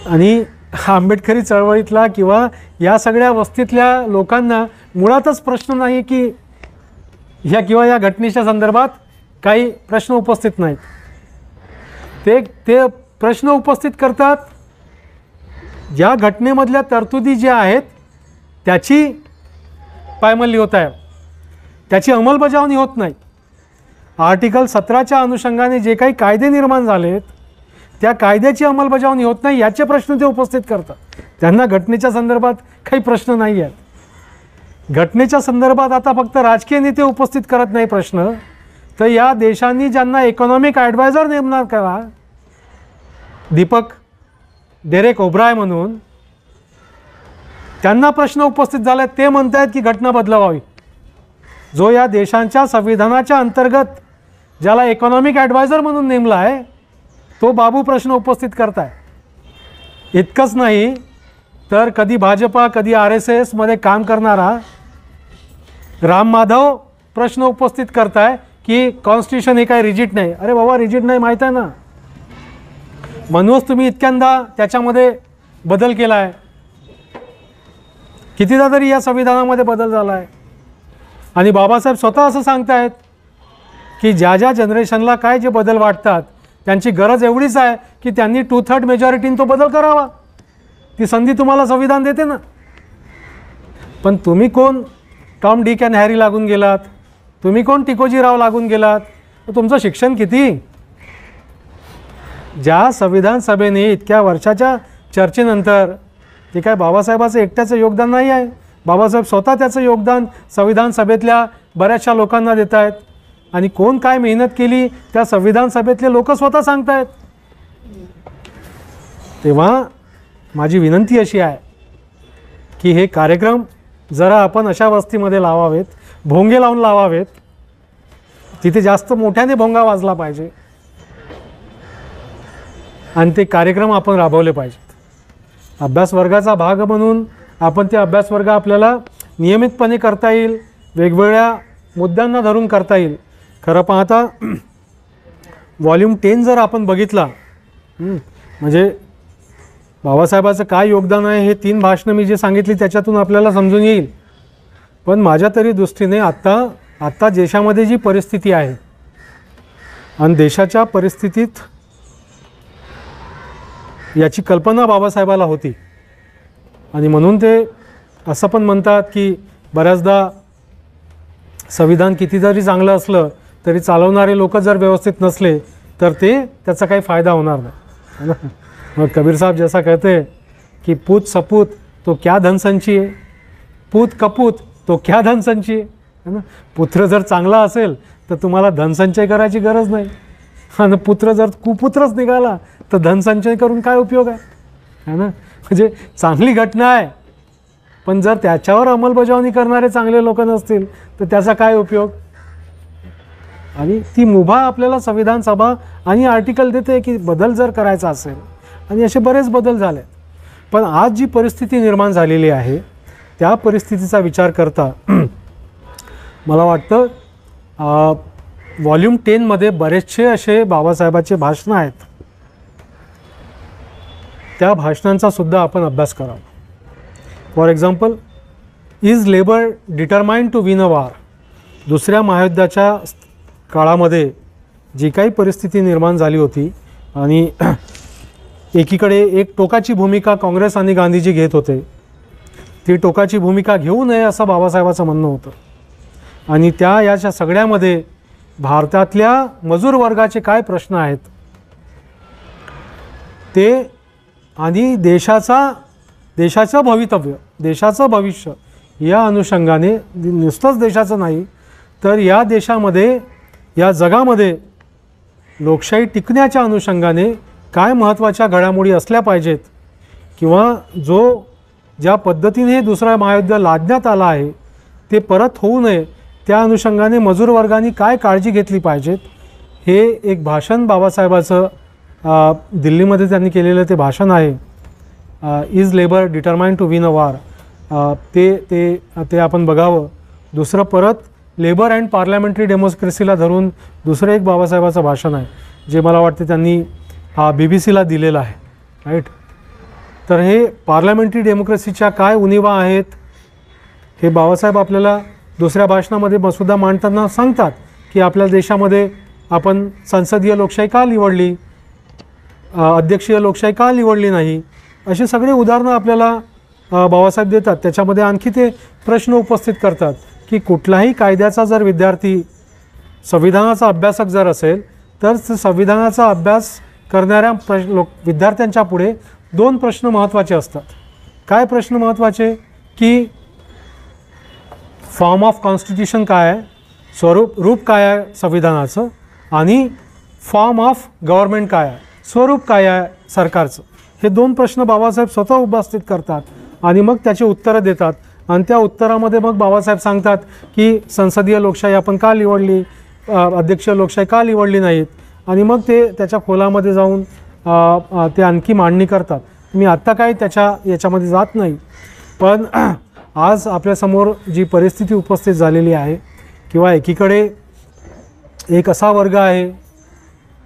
आणि आंबेडकरी चळवळीतला किंवा या सगळ्या वस्तीतल्या लोकांना मुळातच प्रश्न नाही की किंवा या घटनेच्या संदर्भात काही प्रश्न उपस्थित नाहीत. ते प्रश्न उपस्थित करतात ज्या घटनेमधल्या तरतुदी ज्या आहेत त्याची पायमल्ली होत आहे, त्याची अंमलबजावणी होत नाही. आर्टिकल 17च्या अनुषंगाने जे काही कायदे निर्माण झालेत त्या कायद्याची अंमलबजावणी होत नाही याचे प्रश्न ते उपस्थित करतात. त्यांना घटनेच्या संदर्भात काही प्रश्न नाही आहेत. घटनेच्या संदर्भात आता फक्त राजकीय नेते उपस्थित करत नाही प्रश्न, तर या देशांनी ज्यांना इकॉनॉमिक ॲडवायझर नेमणार करा, डेरेक ओब्राय म्हणून, त्यांना प्रश्न उपस्थित झाले. ते म्हणत आहेत की घटना बदलवावी. जो या देशांच्या संविधानाच्या अंतर्गत ज्याला इकॉनॉमिक ॲडवायझर म्हणून नेमला आहे तो बाबू प्रश्न उपस्थित करताय. इतकंच नाही तर कधी भाजपा कधी RSS मध्ये काम करणारा राम माधव प्रश्न उपस्थित करताय की कॉन्स्टिट्यूशन हे काय रिजिड नाही. अरे बाबा, रिजिड नाही माहीत आहे ना, म्हणूनच तुम्ही इतक्यांदा त्याच्यामध्ये बदल केला आहे. कितीदा तरी या संविधानामध्ये बदल झाला आहे. आणि बाबासाहेब स्वतः असं सांगतायत की ज्या ज्या जनरेशनला काय जे बदल वाटतात त्यांची गरज एवढीच आहे की त्यांनी 2/3 मेजॉरिटीने तो बदल करावा. ती संधी तुम्हाला संविधान देते ना. पण तुम्ही कोण टॉम डिक अँड हॅरी लागून गेलात. तुम्ही कोण टिकोजीराव लागून गेलात? तुमचं शिक्षण किती? ज्या संविधान सभेने इतक्या वर्षाच्या चर्चेनंतर, ते काय बाबासाहेबाचं एकट्याचं योगदान नाही आहे, बाबासाहेब स्वतः त्याचं योगदान संविधान सभेतल्या बऱ्याचशा लोकांना देत आहेत. आणि कोण काय मेहनत केली त्या संविधान सभेतले लोक स्वतः सांगत आहेत. तेव्हा माझी विनंती अशी आहे की हे कार्यक्रम जरा आपण अशा वस्तीमध्ये लावावेत, भोंगे लावून लावावेत, तिथे जास्त मोठ्याने भोंगा वाजला पाहिजे आणि ते कार्यक्रम आपण राबवले पाहिजेत. अभ्यास वर्गाचा भाग म्हणून आपण ते अभ्यास वर्ग आपल्याला नियमितपणे करता येईल, वेगवेगळ्या मुद्द्यांना धरून करता येईल. खरं पाहता व्हॉल्यूम 10 जर आपण बघितला, म्हणजे बाबासाहेबाचं काय योगदान आहे हे 3 भाषणं मी जे सांगितली त्याच्यातून आपल्याला समजून येईल. पण माझ्या तरी दृष्टीने आत्ता देशामध्ये जी परिस्थिती आहे आणि देशाच्या परिस्थितीत याची कल्पना बाबासाहेबाला होती आणि म्हणून ते असं पण म्हणतात की बऱ्याचदा संविधान किती जरी चांगलं असलं तरी चालवणारे लोक जर व्यवस्थित नसले तर त्याचा काही फायदा होणार नाही. मग कबीर साहब जैसा कहते हैं कि पूत सपूत तो क्या धन संची है, पूत कपूत तो क्या धन संची है ना. पुत्र जर चांगला असेल तर तुम्हाला धनसंचय करायची गरज नाही, आणि पुत्र जर कुपुत्रच निघाला तर धनसंचय करून काय उपयोग आहे ना. म्हणजे चांगली घटना आहे, पण जर त्याच्यावर अंमलबजावणी करणारे चांगले लोक नसतील तर त्याचा काय उपयोग. आणि ती मुभा आपल्याला संविधान सभा आणि आर्टिकल देते की बदल जर करायचा असेल, आणि असे बरेच बदल झाले. पण आज जी परिस्थिती निर्माण झालेली आहे त्या परिस्थितीचा विचार करता मला वाटतं व्हॉल्यूम 10मध्ये बरेचसे असे बाबासाहेबाचे भाषणं आहेत, त्या भाषणांचा सुद्धा आपण अभ्यास करावा. For example, is labour determined to win a war. दुसऱ्या महायुद्धाच्या काळामध्ये जी काही परिस्थिती निर्माण झाली होती आणि एकीकडे एक टोकाची भूमिका काँग्रेस आणि गांधीजी घेत होते, ती टोकाची भूमिका घेऊ नये असं बाबासाहेबाचं म्हणणं होतं. आणि याच्या सगळ्यामध्ये भारतातल्या मजूर वर्गाचे काय प्रश्न आहेत ते, आणि देशाचं भवितव्य, देशाचं भविष्य या अनुषंगाने, नुसतंच देशाचं नाही तर या देशामध्ये, या जगामध्ये लोकशाही टिकण्याच्या अनुषंगाने काय महत्त्वाच्या घडामोडी असल्या पाहिजेत, किंवा ज्या पद्धतीने दुसरा महायुद्ध लादण्यात आला आहे ते परत होऊ नये त्या अनुषंगाने मजूर वर्गाने काय काळजी घेतली पाहिजेत, हे एक भाषण बाबासाहेबाचं दिल्लीमध्ये त्यांनी केलेलं ते भाषण आहे, is labour determined to win a war. ते आपण बघावं. दुसरं परत लेबर अँड पार्लमेंटरी डेमोक्रेसीला धरून दुसरं एक बाबासाहेबाचं भाषण आहे जे मला वाटते त्यांनी BBC ला दिलेलं आहे, राईट. तर हे पार्लमेंटरी डेमोक्रेसीच्या काय उणिवा आहेत हे बाबासाहेब आपल्याला दुसऱ्या भाषणामध्ये मसुदा मांडताना सांगतात की आपल्या देशामध्ये आपण संसदीय लोकशाही का निवडली, अध्यक्षीय लोकशाही का निवडली नाही, अशी सगळी उदाहरणं आपल्याला बाबासाहेब देतात. त्याच्यामध्ये आणखी ते प्रश्न उपस्थित करतात की कुठलाही कायद्याचा जर विद्यार्थी संविधानाचा अभ्यासक जर असेल तर संविधानाचा अभ्यास करणाऱ्या विद्यार्थ्यांच्या पुढे 2 प्रश्न महत्त्वाचे असतात. काय प्रश्न महत्त्वाचे की फॉर्म ऑफ कॉन्स्टिट्यूशन काय आहे, रूप काय आहे संविधानाचं, आणि फॉर्म ऑफ गव्हर्नमेंट काय आहे, स्वरूप काय आहे सरकारचं. हे 2 प्रश्न बाबासाहेब स्वतः उपस्थित करतात आणि मग त्याची उत्तरं देतात. आणि त्या उत्तरामध्ये मग बाबासाहेब सांगतात की संसदीय लोकशाही आपण का निवडली, अध्यक्षीय लोकशाही का निवडली नाहीत, आणि मग ते त्याच्या खोलामध्ये जाऊन ते आणखी मांडणी करतात. मी आत्ता काही याच्यामध्ये जात नाही, पण आज आपल्यासमोर जी परिस्थिती उपस्थित झालेली आहे, किंवा एकीकडे एक असा वर्ग आहे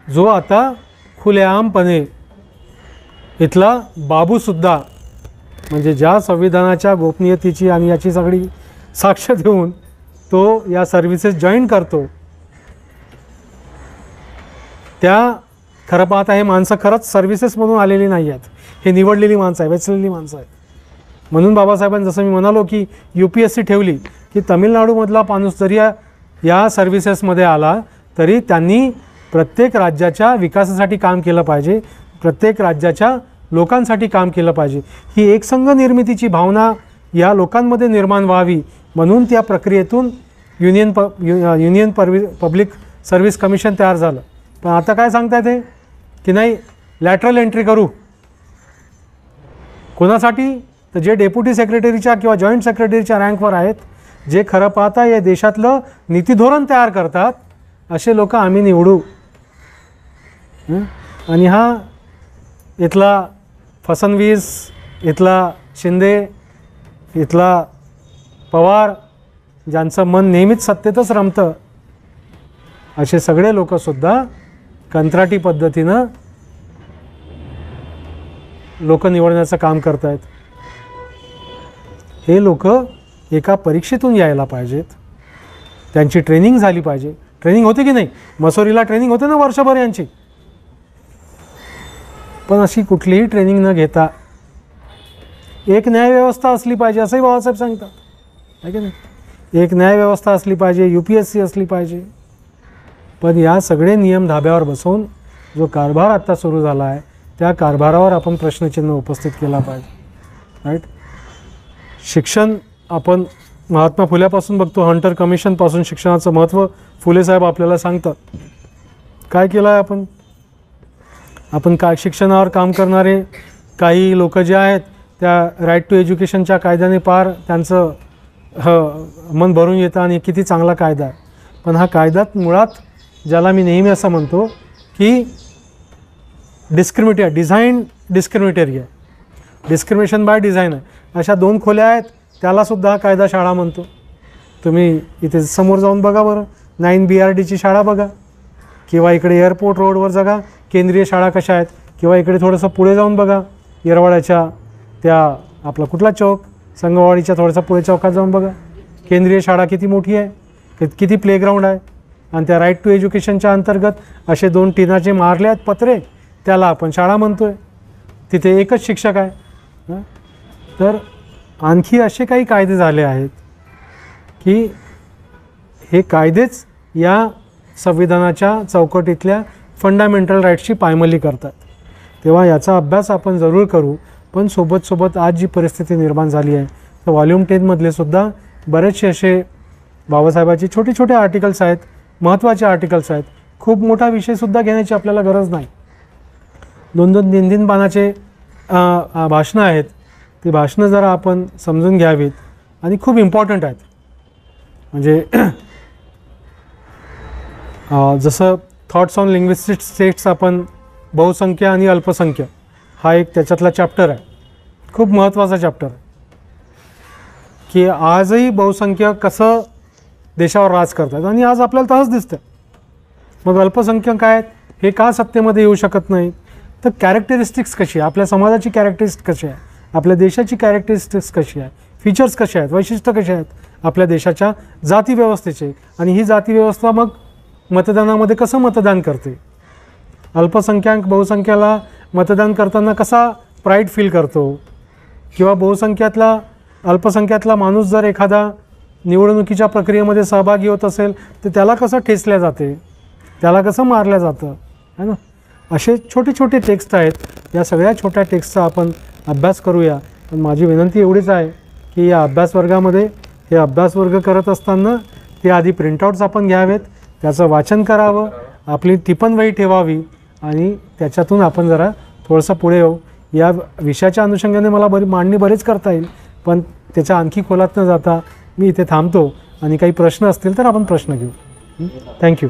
जो आता खुलेआमपणे इथला बाबूसुद्धा, म्हणजे ज्या संविधानाच्या गोपनीयतेची आणि याची सगळी साक्ष देऊन तो या सर्व्हिसेस जॉईन करतो, त्या खरं पाहता हे माणसं खरंच सर्व्हिसेसमधून आलेली नाही आहेत, हे निवडलेली माणसं आहे, वेचलेली माणसं आहेत. म्हणून बाबासाहेबांनी जसं मी म्हणालो की UPSC ठेवली की तामिळनाडूमधला माणूस जरी या सर्व्हिसेसमध्ये आला तरी त्यांनी प्रत्येक राज्याच्या विकासासाठी काम केलं पाहिजे, प्रत्येक राज्याच्या लोकांसाठी काम केलं पाहिजे. ही एकसंघ निर्मितीची भावना या लोकांमध्ये निर्माण व्हावी म्हणून त्या प्रक्रियेतून युनियन पब्लिक सर्व्हिस कमिशन तयार झालं. पण आता काय सांगता येते की नाही लॅटरल एंट्री करू. कोणासाठी? तर जे डेप्युटी सेक्रेटरीच्या किंवा जॉईंट सेक्रेटरीच्या रँकवर आहेत, जे खरं पाहता या देशातलं नीतिधोरण तयार करतात, असे लोक आम्ही निवडू. आणि हा इथला फडणवीस, इथला शिंदे, इथला पवार, ज्यांचं मन नेहमीच सत्तेतच रमतं, असे सगळे लोकसुद्धा कंत्राटी पद्धतीनं लोक निवडण्याचं काम करत आहेत. हे लोक एका परीक्षेतून यायला पाहिजेत, त्यांची ट्रेनिंग झाली पाहिजे. ट्रेनिंग होते की नाही? मसोरीला ट्रेनिंग होते ना वर्षभर यांची. पण अशी कुठलीही ट्रेनिंग न घेता एक न्यायव्यवस्था असली पाहिजे असंही बाबासाहेब सांगतात, आहे की नाही? एक न्यायव्यवस्था असली पाहिजे, UPSC असली पाहिजे. पण या सगळे नियम धाब्यावर बसवून जो कारभार आत्ता सुरू झाला आहे त्या कारभारावर आपण प्रश्नचिन्ह उपस्थित केला पाहिजे. राईट. शिक्षण आपण महात्मा फुल्यापासून बघतो, हंटर कमिशनपासून शिक्षणाचं महत्त्व फुले साहेब आपल्याला सांगतात. काय केलं आहे आपण काय शिक्षणावर काम करणारे काही लोक जे आहेत त्या राईट टू एज्युकेशनच्या कायद्याने पार त्यांचं मन भरून येतं आणि किती चांगला कायदा आहे. पण हा कायद्यात मुळात ज्याला मी नेहमी असं म्हणतो की डिझाईन डिस्क्रिमिनेटरी आहे, डिस्क्रिमिनेशन बाय डिझाईन आहे. अशा 2 खोल्या आहेत, त्यालासुद्धा कायदा शाळा म्हणतो. तुम्ही इथे समोर जाऊन बघा बरं, 9 BRDची शाळा बघा, किंवा इकडे एअरपोर्ट रोडवर जगा केंद्रीय शाळा कशा आहेत, किंवा इकडे थोडंसं पुढे जाऊन बघा येरवाड्याच्या त्या आपला कुठला चौक संगवाडीच्या थोडासा पुढे चौकात जाऊन बघा केंद्रीय शाळा किती मोठी आहे, किती प्लेग्राऊंड आहे. आणि त्या राईट टू एज्युकेशनच्या अंतर्गत असे 2 टिनाचे मारले आहेत पत्रे, त्याला आपण शाळा म्हणतो आहे. तिथे एकच शिक्षक आहे. तर आणखी असे काही कायदे झाले आहेत की हे कायदेच या संविधानाच्या चौकटीतल्या फंडामेंटल राईट्सची पायमल्ली करतात. तेव्हा याचा अभ्यास आपण जरूर करू. पण सोबत आज जी परिस्थिती निर्माण झाली आहे तर व्हॉल्यूम 10मधले सुद्धा बरेचसे असे बाबासाहेबांचे छोटे छोटे आर्टिकल्स आहेत, महत्त्वाचे आर्टिकल्स आहेत. खूप मोठा विषयसुद्धा घेण्याची आपल्याला गरज नाही. 2-2, 3-3 पानाचे भाषणं आहेत. ती भाषणं जरा आपण समजून घ्यावीत आणि खूप इम्पॉर्टंट आहेत. म्हणजे जसं थॉट्स ऑन लिंग्विस्टिक स्टेट्स आपण बहुसंख्य आणि अल्पसंख्य हा एक त्याच्यातला चॅप्टर आहे, खूप महत्त्वाचा चॅप्टर आहे की आजही बहुसंख्य कसं देशावर राज करतात आणि आज आपल्याला तसंच दिसतं. मग अल्पसंख्याक काय आहेत, हे का सत्तेमध्ये येऊ शकत नाही? तर कॅरेक्टरिस्टिक्स कशी आहे, आपल्या समाजाची कॅरेक्टरिस्टिक्स कशी आहे, आपल्या देशाची कॅरेक्टरिस्टिक्स कशी आहे, फीचर्स कसे आहेत, वैशिष्ट्य कसे आहेत आपल्या देशाच्या जातीव्यवस्थेचे. आणि ही जातीव्यवस्था मग मतदानामध्ये कसं मतदान करते, अल्पसंख्याक बहुसंख्याला मतदान करताना कसा प्राईड फील करतो, किंवा बहुसंख्यातला अल्पसंख्यातला माणूस जर एखादा निवडणुकीच्या प्रक्रियेमध्ये सहभागी होत असेल तर त्याला कसं ठेचल्या जाते, त्याला कसं मारलं जातं, है ना. असे छोटे छोटे टेक्स्ट आहेत. या सगळ्या छोट्या टेक्स्टचा आपण अभ्यास करूया. पण माझी विनंती एवढीच आहे की या अभ्यासवर्गामध्ये हे अभ्यासवर्ग करत असताना ते आधी प्रिंटआउट्स आपण घ्यावेत, त्याचं वाचन करावं, आपली टिपण वही ठेवावी आणि त्याच्यातून आपण जरा थोडंसं पुढे येऊ. या विषयाच्या अनुषंगाने मला मांडणी बरेच करता येईल, पण त्याच्या आणखी खोलात न जाता मी इथे थांबतो आणि काही प्रश्न असतील तर आपण प्रश्न घेऊ. थँक्यू.